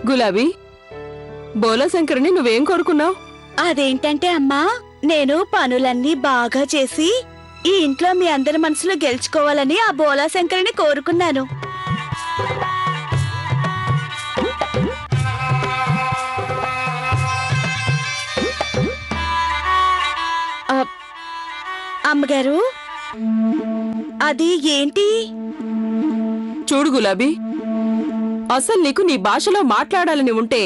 గులాబీ, బోలా శంకర్ని నువ్వేం కోరుకున్నావు? అదేంటంటే అమ్మా, నేను పనులన్నీ బాగా చేసి ఈ ఇంట్లో మీ అందరి మనసులో గెలుచుకోవాలని ఆ బోలా శంకర్ని కోరుకున్నాను. అమ్మగారు, అది ఏంటి? చూడు గులాబీ, అసలు నీకు నీ భాషలో మాట్లాడాలని ఉంటే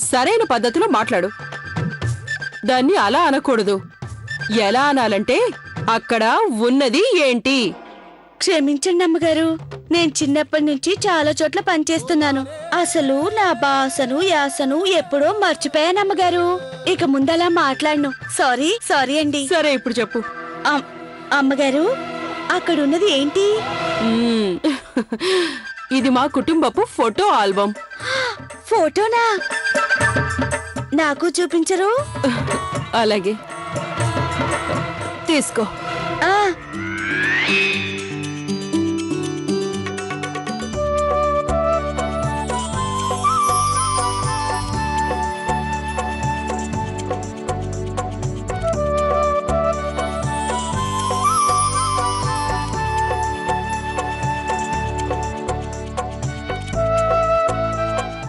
సరైన పద్ధతిలో మాట్లాడు. దాన్ని అలా అనకూడదు. ఎలా అనాలంటే అక్కడ ఉన్నది ఏంటి? క్షమించండి అమ్మగారు, నేను చిన్నప్పటి నుంచి చాలా చోట్ల పనిచేస్తున్నాను. అసలు నా భాషను యాసను ఎప్పుడో మర్చిపోయాను అమ్మగారు. ఇక ముందలా మాట్లాడను. సారీ సారీ అండి. సరే, ఇప్పుడు చెప్పు. అమ్మగారు, అక్కడున్నది ఏంటి? ఇది మా కుటుంబపు ఫోటో ఆల్బమ్. ఫోటోనా? నాకు చూపించరు? అలాగే, తీసుకో.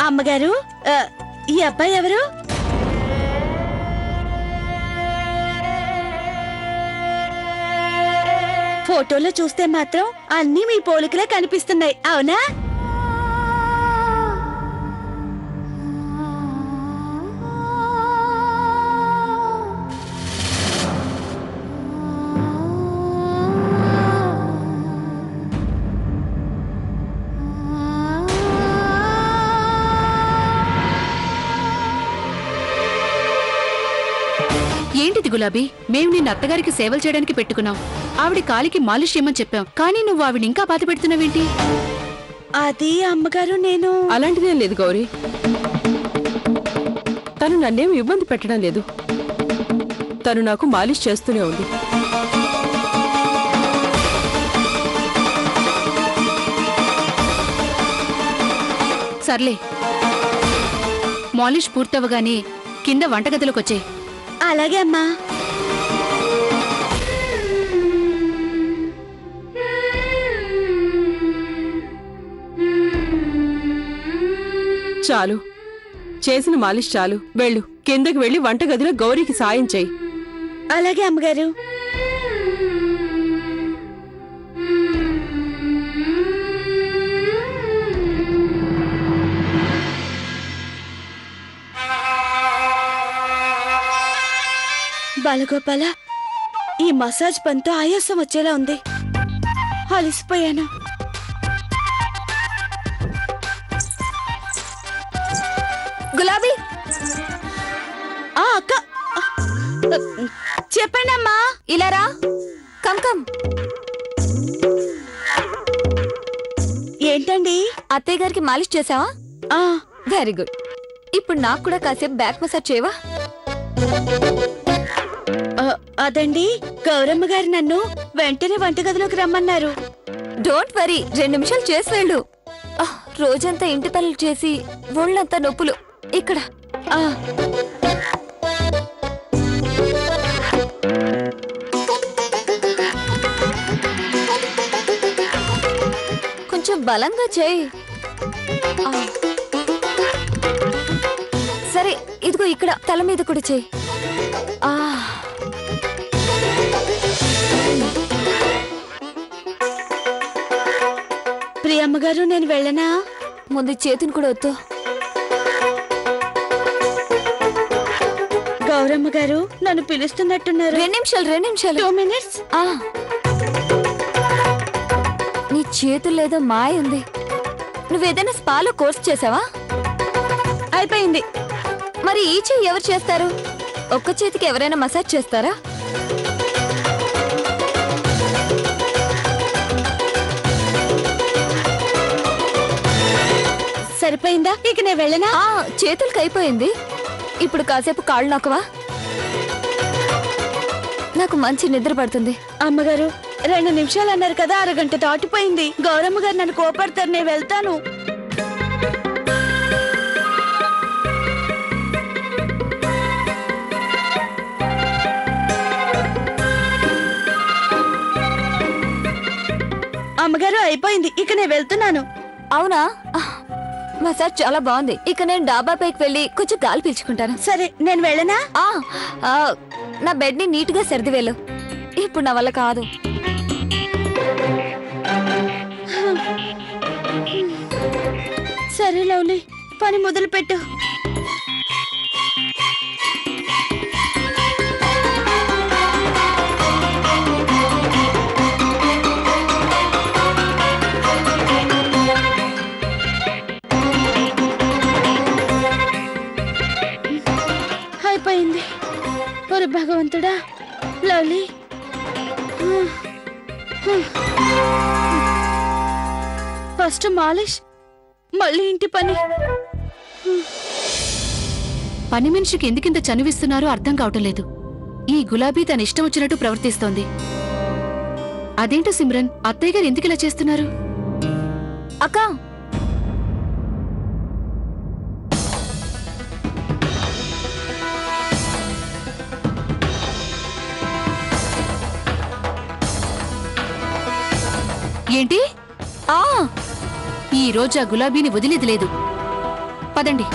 అమ్మగారు, ఈ అబ్బాయి ఎవరు? ఫోటోలో చూస్తే మాత్రం అన్నీ మీ పోలికలే కనిపిస్తున్నాయి, అవునా? ఏంటిది గులాబీ? మేము నిన్ను అత్తగారికి సేవలు చేయడానికి పెట్టుకున్నాం. ఆవిడ కాలికి మాలిష్ చేయమని చెప్పాం, కానీ నువ్వు ఆవిడ ఇంకా బాధ పెడుతున్నావేంటి? అది అమ్మగారు, నేను అలాంటిదేం లేదు గౌరీ. తను నన్నేం ఇబ్బంది పెట్టడం లేదు. తను నాకు మాలిష్ చేస్తూనే ఉంది. సర్లే, మాలిష్ పూర్తవగానే కింద వంటగదిలోకొచ్చే. అలాగే అమ్మా. చాలు, చేసిన మాలిష్ చాలు. వెళ్ళు, కిందకి వెళ్ళి వంటగదిలో గౌరీకి సాయం చేయి. అలాగే అమ్మగారు. బాలగోపాల, ఈ మసాజ్ పనితో ఆయాసం వచ్చేలా ఉంది. అలసిపోయాను. గులాబీ, అక్క చెప్పండి అమ్మా. ఇలా రా. Come come. ఏంటండి? అత్తయ్య గారికి మాలిష్ చేసావా? Very good. ఇప్పుడు నాకు కూడా కాసేపు బ్యాక్ మసాజ్ చేయవా? అదండి, గౌరమ్మ గారు నన్ను వెంటనే వంటగదిలోకి రమ్మన్నారు. డోంట్ వరీ, 2 నిమిషాలు చేసి వెళ్ళు. రోజంతా ఇంటి పనులు చేసి ఒళ్ళంతా నొప్పులు. ఇక్కడ కొంచెం బలంగా చేయి. సరే, ఇదిగో ఇక్కడ తల మీద కూడా చేయి. ప్రియమ్మ గారు, నేను వెళ్ళనా? ముందు చేతిని కూడా వద్దు. గౌరమ్మ గారు నన్ను పిలుస్తున్నట్టున్నారు. 2 నిమిషాలు 2 నిమిషాలు. 2 minutes. నీ చేతుల్లో మాయ ఉంది. నువ్వేదైనా స్పాలో కోర్స్ చేసావా? అయిపోయింది. మరి ఈ చెయ్యి ఎవరు చేస్తారు? ఒక్క చేతికి ఎవరైనా మసాజ్ చేస్తారా? సరిపోయిందా? ఇక నేను వెళ్ళనా? చేతులకు అయిపోయింది. ఇప్పుడు కాసేపు కాళ్ళు నాకువా? నాకు మంచి నిద్ర పడుతుంది. అమ్మగారు, 2 నిమిషాలు అన్నారు కదా, అరగంట దాటిపోయింది. గౌరమ్మ గారు నన్ను కోపడతారు, నేను వెళ్తాను. అమ్మగారు అయిపోయింది, ఇక నేను వెళ్తున్నాను. అవునా? మసాజ్ చాలా బాగుంది. ఇక నేను డాబా పైకి వెళ్ళి కొంచెం గాలి పీల్చుకుంటాను. సరే, నేను వెళ్ళనా? నా బెడ్ ని నీట్ గా సర్దివేలు. ఇప్పుడు నా వల్ల కాదు. సరే లవ్లీ, పని మొదలు పెట్టు. అయిపోయింది. ఒరే భగవంతుడా, లవ్లీ. ఫస్ట్ మాలిష్, మళ్ళీ ఇంటి పని. పని మనిషికి ఎందుకింత చనువిస్తున్నారో అర్థం కావటం లేదు. ఈ గులాబీ తన ఇష్టం వచ్చినట్టు ప్రవర్తిస్తోంది. అదేంటో సిమ్రన్, అత్తయ్య గారు ఎందుకు ఇలా చేస్తున్నారు? అక్క, ఏంటి? ఈ రోజు ఆ గులాబీని వదిలేది లేదు. పదండి.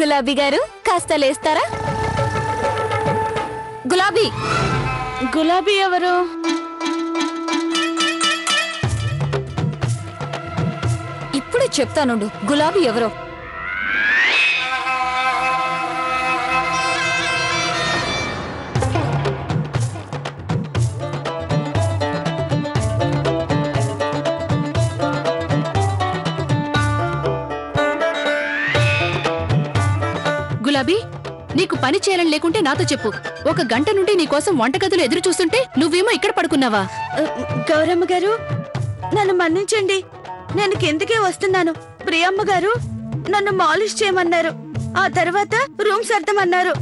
గులాబీ గారు కాస్త లేస్తారా? గులాబీ. గులాబీ ఎవరు? ఇప్పుడే చెప్తానుండు. గులాబీ ఎవరో. గులాబీ, నీకు పని చేయాలని లేకుంటే నాతో చెప్పు. 1 గంట నుండి నీకోసం వంటగదిలో ఎదురు చూస్తుంటే నువ్వేమో ఇక్కడ పడుకున్నావా? గౌరమ్మ గారు, నన్ను మన్నించండి. నేను కిందకే వస్తున్నాను. ప్రియమ్మ గారు నన్ను మాలిష్ చేయమన్నారు. ఆ తర్వాత రూమ్ సర్దమన్నారు.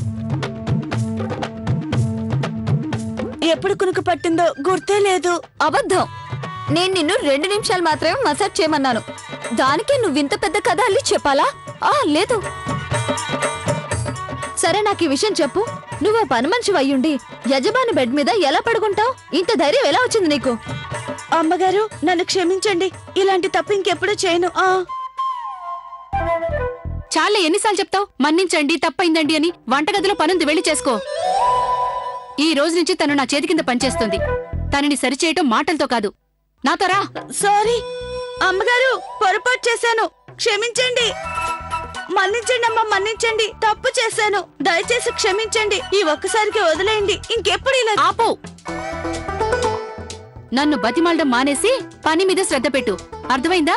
ఎప్పుడు కునుకు పట్టిందో గుర్తే లేదు. అబద్ధం. నేను నిన్ను 2 నిమిషాలు మాత్రమే మసాజ్ చేయమన్నాను. దానికే నువ్వింత పెద్ద కథ అల్లి చెప్పాలా? లేదు. సరే, నాకు ఈ విషయం చెప్పు. నువ్వు పని మనిషి అయ్యుండి యజమాని బెడ్ మీద ఎలా పడుకుంటావు? ఇంత ధైర్యం ఎలా వచ్చింది నీకు? అమ్మగారు, నన్ను క్షమించండి. ఇలాంటి తప్పు ఇంకెప్పుడు చేయను. చాలే, ఎన్నిసార్లు చెప్తావు? మన్నించండి, తప్పైందండి అని. వంటగదిలో పనుంది, వెళ్ళి చేసుకో. ఈ రోజు నుంచి తను నా చేతి కింద పనిచేస్తుంది. తనని సరిచేయటం మాటలతో కాదు, నాతో రా. సారీ అమ్మగారు, పొరపాటు చేశాను. క్షమించండి. మన్నించండి అమ్మా, మన్నించండి. తప్పు చేశాను. దయచేసి క్షమించండి. ఈ ఒక్కసారికి వదిలేయండి. ఇంకెప్పుడు ఇలా. ఆపు. నన్ను బతిమాలడం మానేసి పని మీద శ్రద్ధ పెట్టు. అర్థమైందా?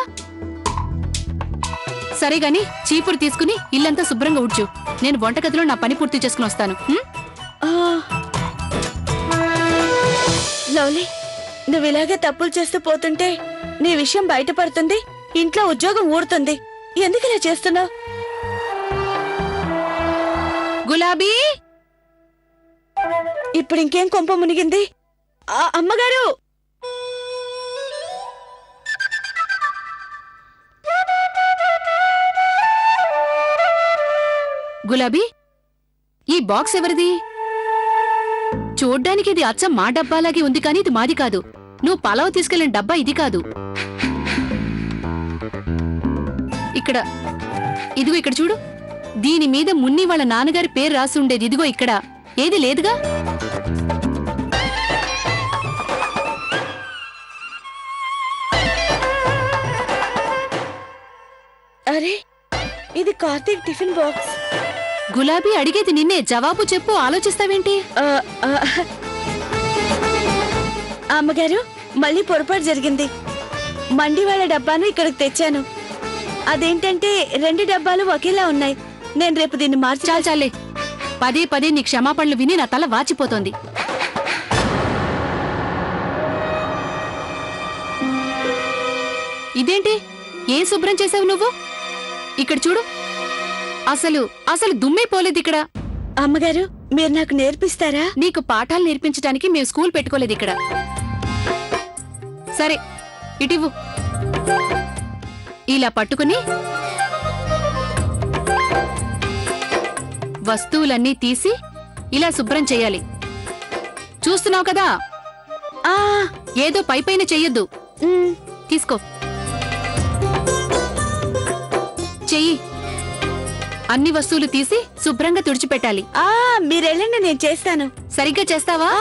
సరే గాని చీపురు తీసుకుని ఇల్లంతా శుభ్రంగా ఉడ్చు. నేను వంటగదిలో నా పని పూర్తి చేసుకుని వస్తాను. లవ్లీ, నువ్వు ఇలాగే తప్పులు చేస్తూ పోతుంటే నీ విషయం బయటపడుతుంది. ఇంట్లో ఉద్యోగం ఊడుతుంది. ఎందుకు ఇలా చేస్తున్నావు? గులాబీ, ఇప్పుడు ఇంకేం కొంప మునిగింది? అమ్మగారు, గులాబీ, ఈ బాక్స్ ఎవరిది? చూడ్డానికి ఇది అచ్చం మా డబ్బాలాగే ఉంది, కానీ ఇది మాది కాదు. నువ్వు పలావ్ తీసుకెళ్లిన డబ్బా ఇది కాదు. ఇక్కడ, ఇదిగో ఇక్కడ చూడు. దీని మీద మున్ని వాళ్ళ నాన్నగారి పేరు రాసి ఉండేది. ఇదిగో ఇక్కడ. ఏది లేదుగా? అరే, ఇది కార్తీక్ టిఫిన్ బాక్స్. గులాబీ, అడిగేది నిన్నే. జవాబు చెప్పు, ఆలోచిస్తావేంటి? అమ్మగారు మళ్ళీ పొరపాటు జరిగింది. మండి వాళ్ళ డబ్బాను ఇక్కడికి తెచ్చాను. అదేంటంటే 2 డబ్బాలు ఒకేలా ఉన్నాయి. నేను రేపు దీన్ని మార్చి చాలే పదే పదే నీ క్షమాపణలు విని నా తల వాచిపోతోంది. ఇదేంటి ఏం శుభ్రం చేసావు నువ్వు? ఇక్కడ చూడు, అసలు అసలు దుమ్మే పోలేదు ఇక్కడ. అమ్మగారు మీరు నాకు నేర్పిస్తారా? నీకు పాఠాలు నేర్పించడానికి మేము స్కూల్ పెట్టుకోలేదు ఇక్కడ. సరే ఇటివ్వు. ఇలా పట్టుకుని వస్తువులన్నీ తీసి ఇలా శుభ్రం చెయ్యాలి. చూస్తున్నావు కదా, ఆ ఏదో పైపైన చెయ్యొద్దు. తీసుకో, చెయ్యి. అన్ని వస్తువులు తీసి శుభ్రంగా తుడిచిపెట్టాలి. మీరెళ్ళండి, నేను చేస్తాను. సరిగ్గా చేస్తావా?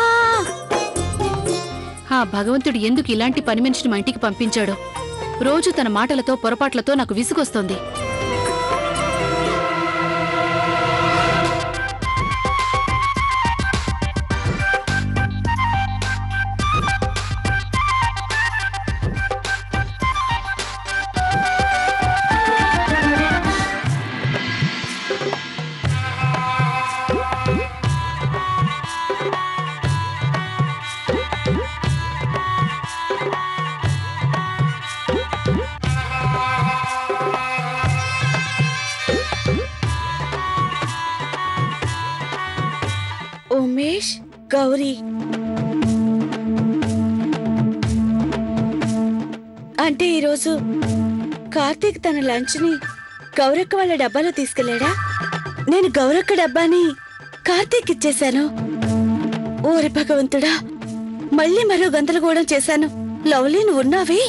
ఆ భగవంతుడు ఎందుకు ఇలాంటి పని మనిషిని మా ఇంటికి పంపించాడో. రోజు తన మాటలతో పొరపాట్లతో నాకు విసుగొస్తోంది. ఉమేష్, గౌరీ అంటే ఈరోజు కార్తీక్ తన లంచ్ ని గౌరక్క వాళ్ళ డబ్బాలో తీసుకెళ్లాడా? నేను గౌరక్క డబ్బాని కార్తీక్ ఇచ్చేశాను. ఓరి భగవంతుడా, మళ్ళీ మరో గందరగోళం చేశాను. లవ్లీ నువ్వు ఉన్నావే?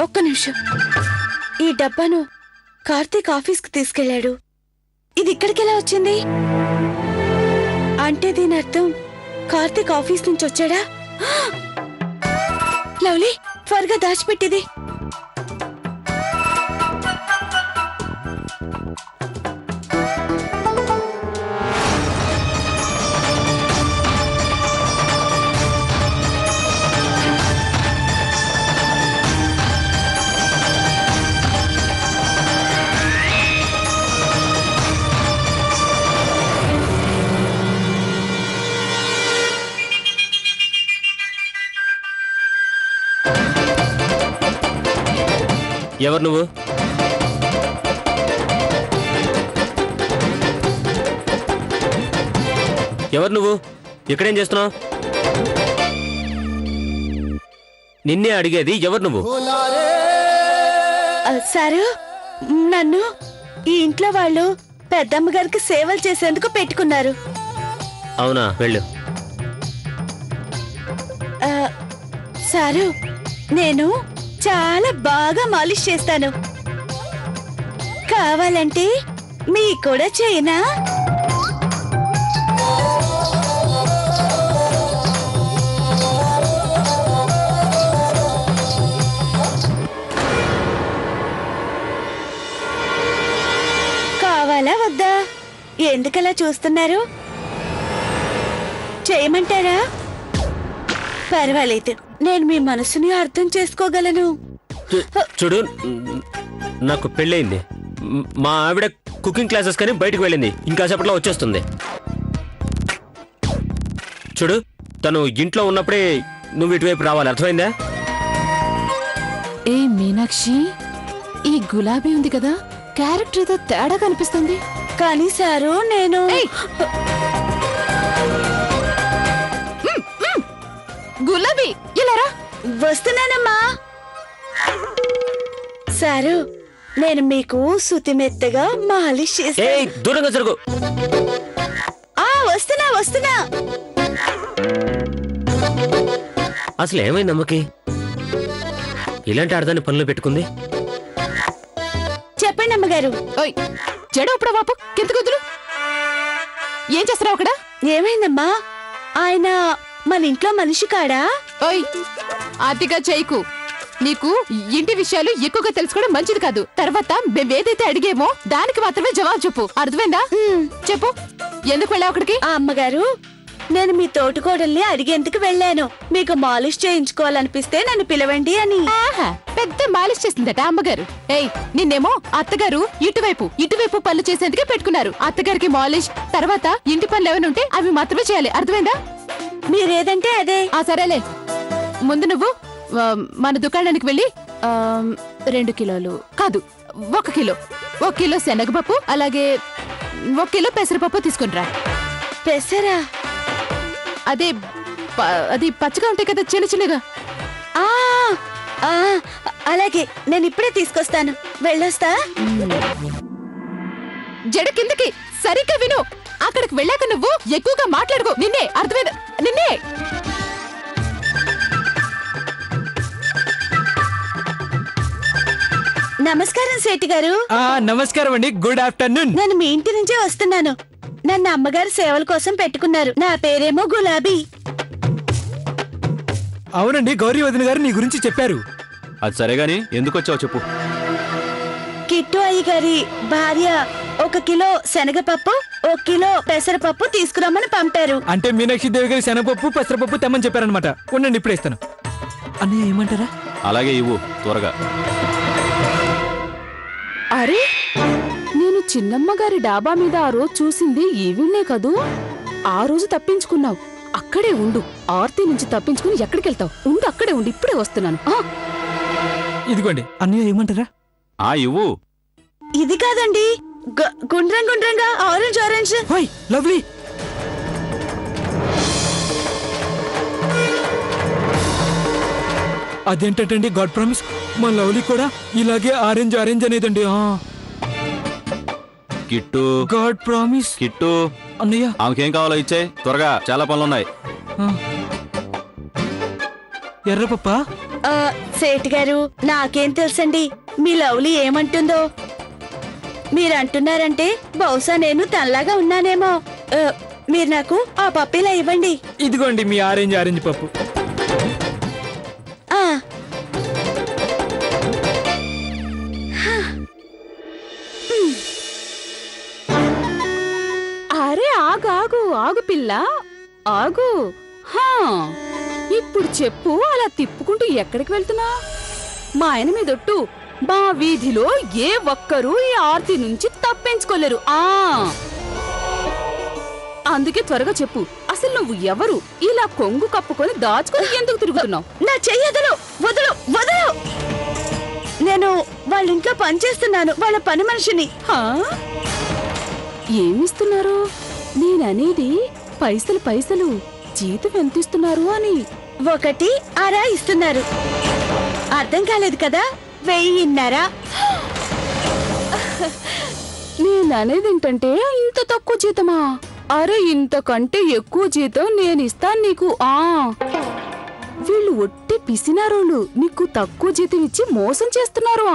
ఒక్క నిమిషం. ఈ డబ్బాను కార్తీక్ ఆఫీస్కి తీసుకెళ్లాడు. ఇది ఇక్కడికెలా వచ్చింది? అంటే దీని అర్థం కార్తీక్ ఆఫీస్ నుంచి వచ్చాడా? లవ్లీ త్వరగా దాచిపెట్టిది. ఎవరు నువ్వు? ఎవరు నువ్వు? ఇక్కడేం చేస్తున్నావు? నిన్నే అడిగేది, ఎవరు నువ్వు? సారు, నన్ను ఈ ఇంట్లో వాళ్ళు పెద్దమ్మ గారికి సేవలు చేసేందుకు పెట్టుకున్నారు. అవునా, వెళ్ళు. సారు, నేను చాలా బాగా మాలిష్ చేస్తాను. కావాలంటే మీ కూడా చేయనా? కావాలా వద్దా? ఎందుకలా చూస్తున్నారు? చేయమంటారా? పర్వాలేదు, నేను మీ మనసుని అర్థం చేసుకోగలను. చూడు, నాకు పెళ్ళయింది. మా ఆవిడ కుకింగ్ క్లాసెస్ కానీ బయటకు వెళ్ళింది. ఇంకా సేపట్లో వచ్చేస్తుంది. చూడు, తను ఇంట్లో ఉన్నప్పుడే నువ్వు ఇటువైపు రావాలి, అర్థమైందా? ఏ మీనాక్షి, ఈ గులాబీ ఉంది కదా, క్యారెక్టర్ ఏదో తేడా కనిపిస్తుంది. కానీ సారు, నేను గులాబీ ఇలా రా. వస్తున్నానమ్మా. సారు, నేను మీకు సుతిమెత్తగా మాలిష్ చేస్తా. దూరంగా జరుగు. వస్తున్నా వస్తున్నా. అసలు ఏమైంది అమ్మకి? ఇలాంటి ఆడదాన్ని పనులు పెట్టుకుంది. చెప్పండి అమ్మగారు. చెడు అప్పుడు బాపు కింద కుదురు. ఏం చేస్తున్నావు అక్కడ? ఏమైందమ్మా? ఆయన మన ఇంట్లో మనిషి కాడా? ఓయ్, అతిగా చేయకు. నీకు ఇంటి విషయాలు ఎక్కువగా తెలుసుకోవడం మంచిది కాదు. తర్వాత మేమేదైతే అడిగేమో దానికి మాత్రమే జవాబు చెప్పు, అర్థమైందా? చెప్పు, ఎందుకు వెళ్ళావు అక్కడికి? అమ్మగారు, నేను మీ తోటికోడల్ని అడిగేందుకు వెళ్ళాను. మీకు మాలిష్ చేయించుకోవాలనిపిస్తే నన్ను పిలవండి అని. ఆహా, పెద్ద మాలిష్ చేసిందట అమ్మగారు. ఏయ్, నిన్నేమో అత్తగారు ఇటువైపు పనులు చేసేందుకే పెట్టుకున్నారు. అత్తగారికి మాలిష్, తర్వాత ఇంటి పనులు ఏమైనా ఉంటే అవి మాత్రమే చేయాలి. అర్థమైందా? మీరేదంటే అదే. ఆ సరేలే, ముందు నువ్వు మన దుకాణానికి వెళ్ళి 2 కిలోలు కాదు 1 కిలో 1 కిలో శనగపప్పు, అలాగే 1 కిలో పెసరపప్పు తీసుకునిరా. పెసరా? అది పచ్చగా ఉంటాయి కదా, చిన్న చిన్నగా. ఆ ఆ, అలాగే, నేను ఇప్పుడే తీసుకొస్తాను. వెళ్ళొస్తా. జడ కిందకి. సరిగ్గా విను, అక్కడికి వెళ్ళాక నువ్వు ఎక్కువగా మాట్లాడుకో. నిన్నే, అర్థమైందా? నిన్నే. నమస్కారం సేటి గారు. నమస్కారం అండి. Good afternoon. నేను మీ ఇంటి నుంచే వస్తున్నాను. నన్ను అమ్మగారు సేవల కోసం పెట్టుకున్నారు. నా పేరేమో గులాబీ. అవునండి, గౌరీ వదిన గారు నీ గురించి చెప్పారు. అది సరే గాని ఎందుకు వచ్చావు చెప్పు. కిట్టు అయ్య గారి భార్య 1 కిలో శనగపప్పు, 1 కిలో పెసరపప్పు తీసుకురమ్మని పంపారు. అంటే మీనాక్షి దేవి గారి శనగపప్పు పెసరపప్పు తెమ్మని చెప్పారనమాట. ఉండండి, ఇప్పుడే ఇస్తాను. అన్నయ్య ఏమంటారా? అలాగే ఇవ్వు త్వరగా. అరే, నేను చిన్నమ్మ గారి డాబా మీద ఆ రోజు చూసింది ఈవిడ్నే కదూ. ఆ రోజు తప్పించుకున్నావు. అక్కడే ఉండు. ఆర్తి నుంచి తప్పించుకుని ఎక్కడికి వెళ్తావు? ఉండు, అక్కడే ఉండు. ఇప్పుడే వస్తున్నాను. ఇదిగోండి. అన్నయ్య ఏమంటారా? ఇవ్వు. ఇది కాదండి, గుండ్రంగా ఆరెంజ్. హోయ్ లవ్లీ. అదేంటండి, గాడ్ ప్రామిస్ మా లవ్లీ కూడా ఇలాగే ఆరెంజ్ అనేదండి. Kittu, god promise. కిట్టు, అన్నయ్య ఆమెకేం కావాలో ఇచ్చే త్వరగా, చాలా పనులున్నాయి. ఎర్రపప్ప. సేటి గారు, నాకేం తెలుసండి మీ లవ్లీ ఏమంటుందో. మీరంటున్నారంటే బహుశా నేను తనలాగా ఉన్నానేమో. మీరు నాకు ఆ పప్పిలా ఇవ్వండి. ఇదిగోండి మీ ఆరెంజ్ పప్పు. అరే, ఆగు పిల్ల, ఆగు. ఇప్పుడు చెప్పు, అలా తిప్పుకుంటూ ఎక్కడికి వెళ్తున్నా? మా ఆయన మీదొట్టు. మా వీధిలో ఏ ఒక్కరూ ఈ ఆర్తి నుంచి తప్పించుకోలేరు. అందుకే త్వరగా చెప్పు, అసలు నువ్వు ఎవరు? ఇలా కొంగు కప్పుకొని దాచుకొని ఎందుకు తిరుగుతున్నావు? నా చెయ్యదులు, వదలు. నేను వాళ్ళ ఇంట్లో పనిచేస్తున్నాను, వాళ్ళ పని మనిషిని. ఏమిస్తున్నారు? నేననేది పైసలు జీతం ఎంతిస్తున్నారు అని. 1 అరా ఇస్తున్నారు. అర్థం కాలేదు కదా? 1000. నేననేది ఏంటంటే, ఇంత తక్కువ జీతమా? అరే, ఇంతకంటే ఎక్కువ జీతం నేనిస్తాను నీకు. వీళ్ళు ఒట్టి పిసినారోళ్ళు, నీకు తక్కువ జీతం ఇచ్చి మోసం చేస్తున్నారు.